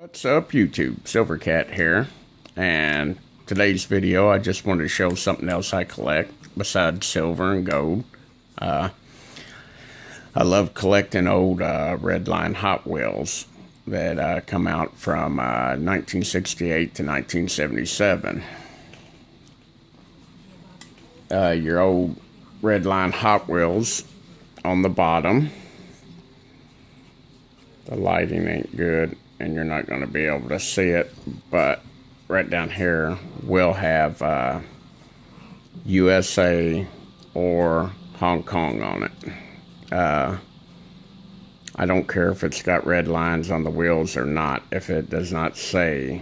What's up, YouTube? Silvercat here, and today's video I just wanted to show something else I collect besides silver and gold. I love collecting old Redline Hot Wheels that come out from 1968 to 1977. Your old Redline Hot Wheels on the bottom. The lighting ain't good and you're not going to be able to see it, but right down here we'll have USA or Hong Kong on it. I don't care if it's got red lines on the wheels or not. If it does not say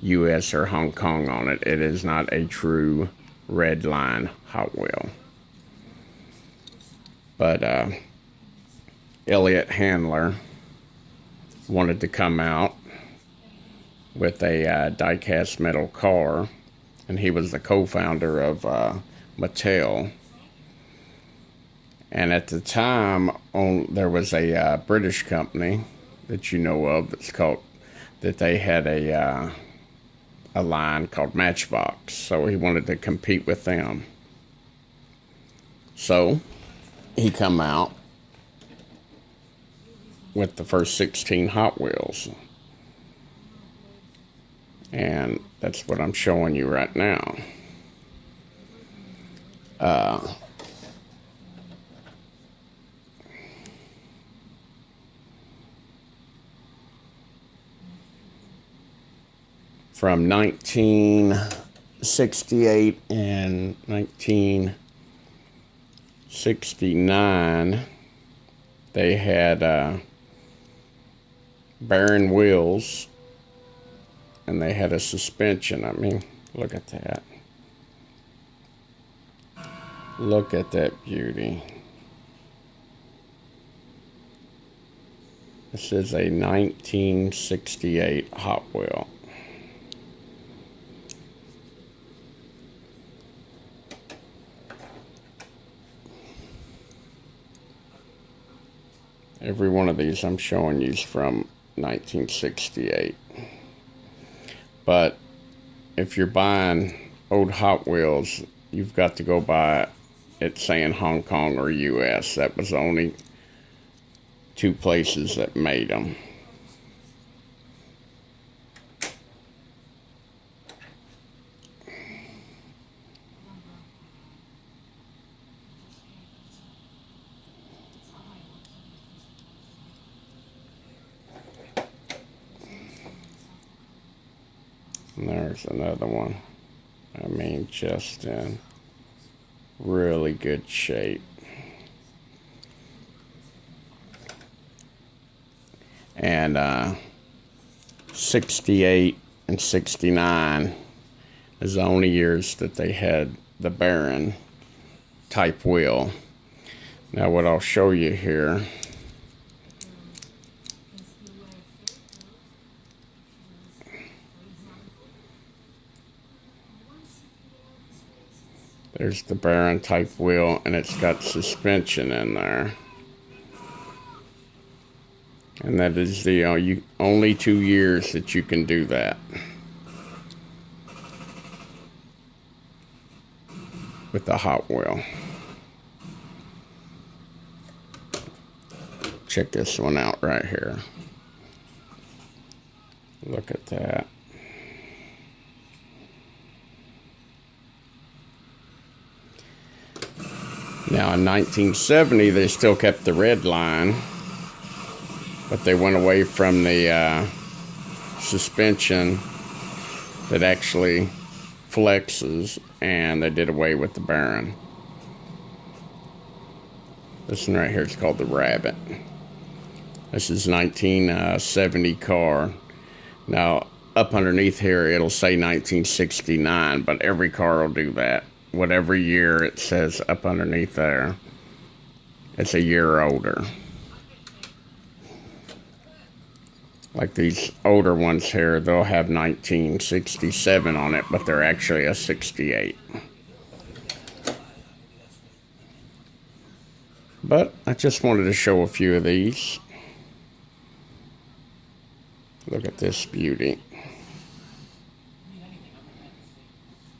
US or Hong Kong on it, it is not a true red line Hot Wheel. But Elliot Handler wanted to come out with a die-cast metal car, and he was the co-founder of Mattel. And at the time, there was a British company that you know of that they had a line called Matchbox. So he wanted to compete with them. So he come out with the first 16 Hot Wheels. And that's what I'm showing you right now. From 1968 and 1969, they had Baron wheels, and they had a suspension. I mean, look at that. Look at that beauty. This is a 1968 Hot Wheel. Every one of these I'm showing you is from 1968. But if you're buying old Hot Wheels, you've got to go by it saying Hong Kong or US. That was the only two places that made them. And there's another one. I mean, just in really good shape. And 68 and 69 is the only years that they had the Baron type wheel. Now what I'll show you here, there's the Baron type wheel, and it's got suspension in there. And that is the only 2 years that you can do that. With the Hot Wheel. Check this one out right here. Look at that. Now in 1970 they still kept the red line, but they went away from the suspension that actually flexes, and they did away with the Baron. This one right here is called the Rabbit. This is 1970 car. Now up underneath here it'll say 1969, but every car will do that. Whatever year it says up underneath there, it's a year older. Like these older ones here, they'll have 1967 on it, but they're actually a 68. But I just wanted to show a few of these. Look at this beauty.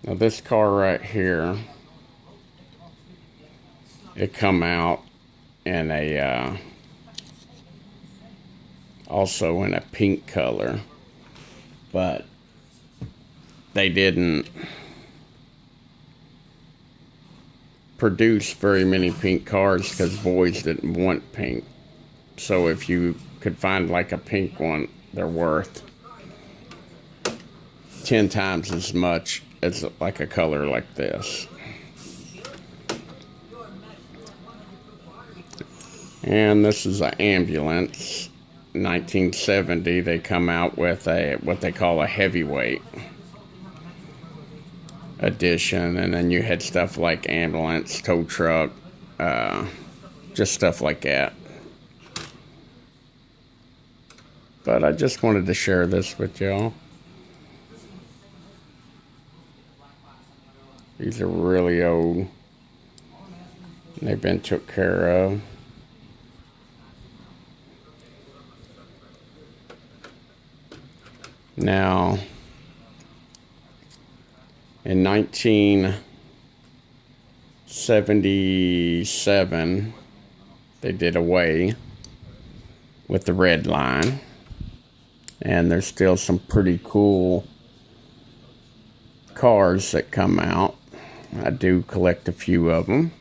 Now this car right here, it come out in a also in a pink color, but they didn't produce very many pink cars because boys didn't want pink. So if you could find like a pink one, they're worth 10 times as much as like a color like this. And this is an ambulance. 1970, they come out with a what they call a heavyweight edition, and then you had stuff like ambulance, tow truck, just stuff like that. But I just wanted to share this with y'all. These are really old. They've been took care of. Now, in 1977, they did away with the red line. And there's still some pretty cool cars that come out. I do collect a few of them.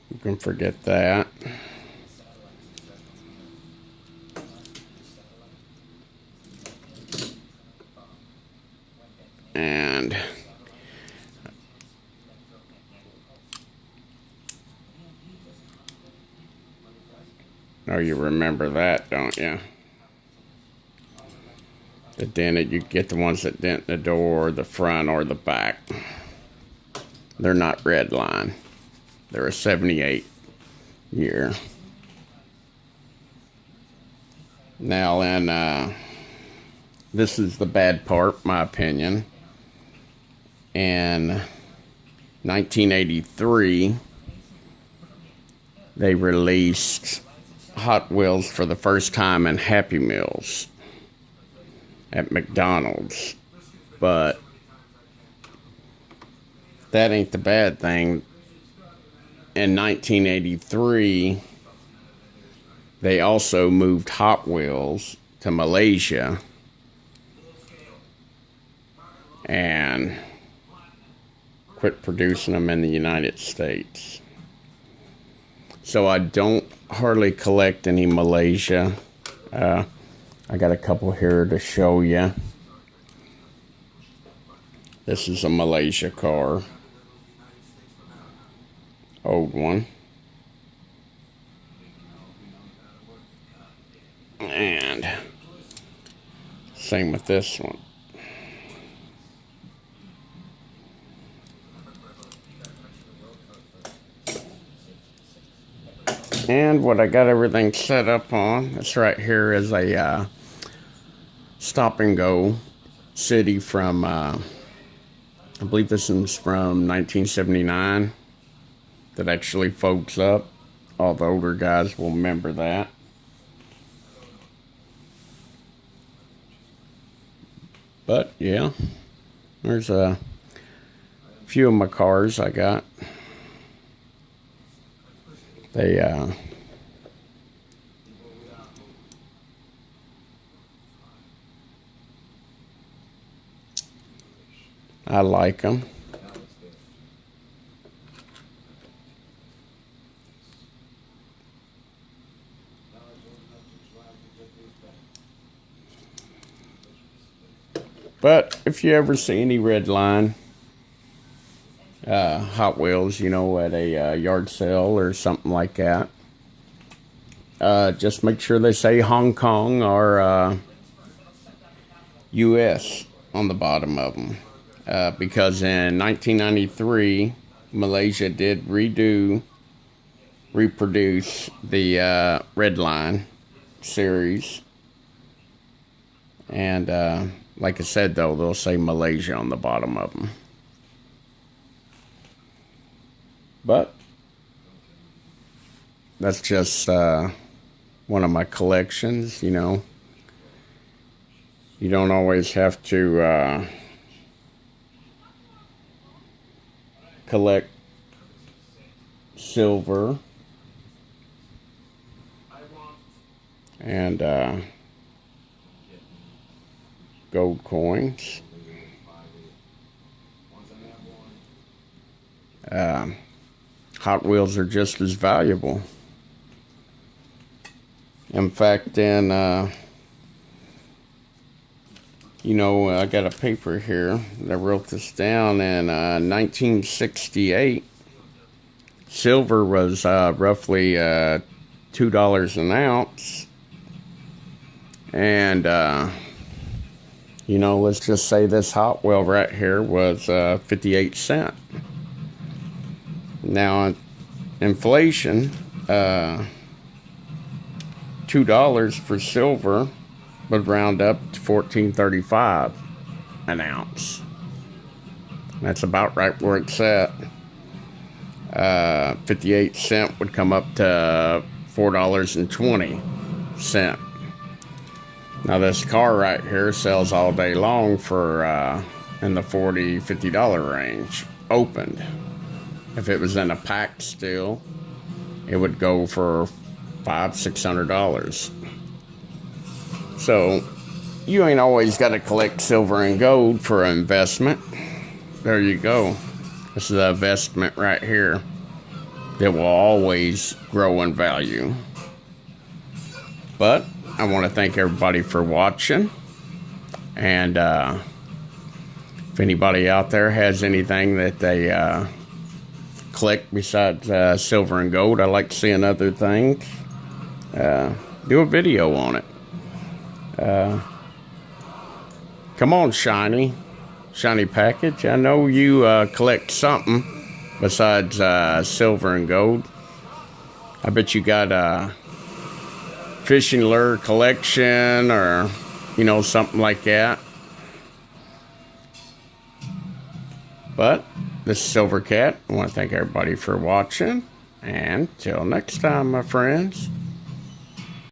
You can forget that. And oh, you remember that, don't you? The dented, you get the ones that dent the door, the front, or the back. They're not red line. They're a 78 year. Now, and this is the bad part, my opinion. In 1983, they released Hot Wheels for the first time in Happy Meals at McDonald's. But that ain't the bad thing. In 1983, they also moved Hot Wheels to Malaysia and quit producing them in the United States. So I don't hardly collect any Malaysia. I got a couple here to show you. This is a Malaysia car. Old one. And same with this one. And what I got everything set up on, this right here is a stop and go city from, I believe this is from 1979, that actually folds up. All the older guys will remember that. But yeah, there's a few of my cars I got. They I like them. But if you ever see any red line Hot Wheels, you know, at a yard sale or something like that, just make sure they say Hong Kong or US on the bottom of them. Because in 1993, Malaysia did reproduce the Red Line series. And like I said, though, they'll say Malaysia on the bottom of them. But that's just one of my collections. You know, you don't always have to collect silver and gold coins. Hot Wheels are just as valuable. In fact, you know, I got a paper here that wrote this down in 1968. Silver was roughly $2 an ounce. And, you know, let's just say this Hot Wheel right here was 58 cents. Now, inflation, $2 for silver would round up to $14.35 an ounce. That's about right where it's at. 58 cents would come up to $4.20. Now this car right here sells all day long for in the $40, $50 range, opened. If it was in a packed still, it would go for $500-$600. So you ain't always got to collect silver and gold for an investment. There you go. This is an investment right here that will always grow in value. But I want to thank everybody for watching. And if anybody out there has anything that they collect besides silver and gold, I like seeing other things, do a video on it. Come on, Shiny Package. I know you collect something besides silver and gold. I bet you got a fishing lure collection or, you know, something like that. But this is Silver Cat. I want to thank everybody for watching. And till next time, my friends.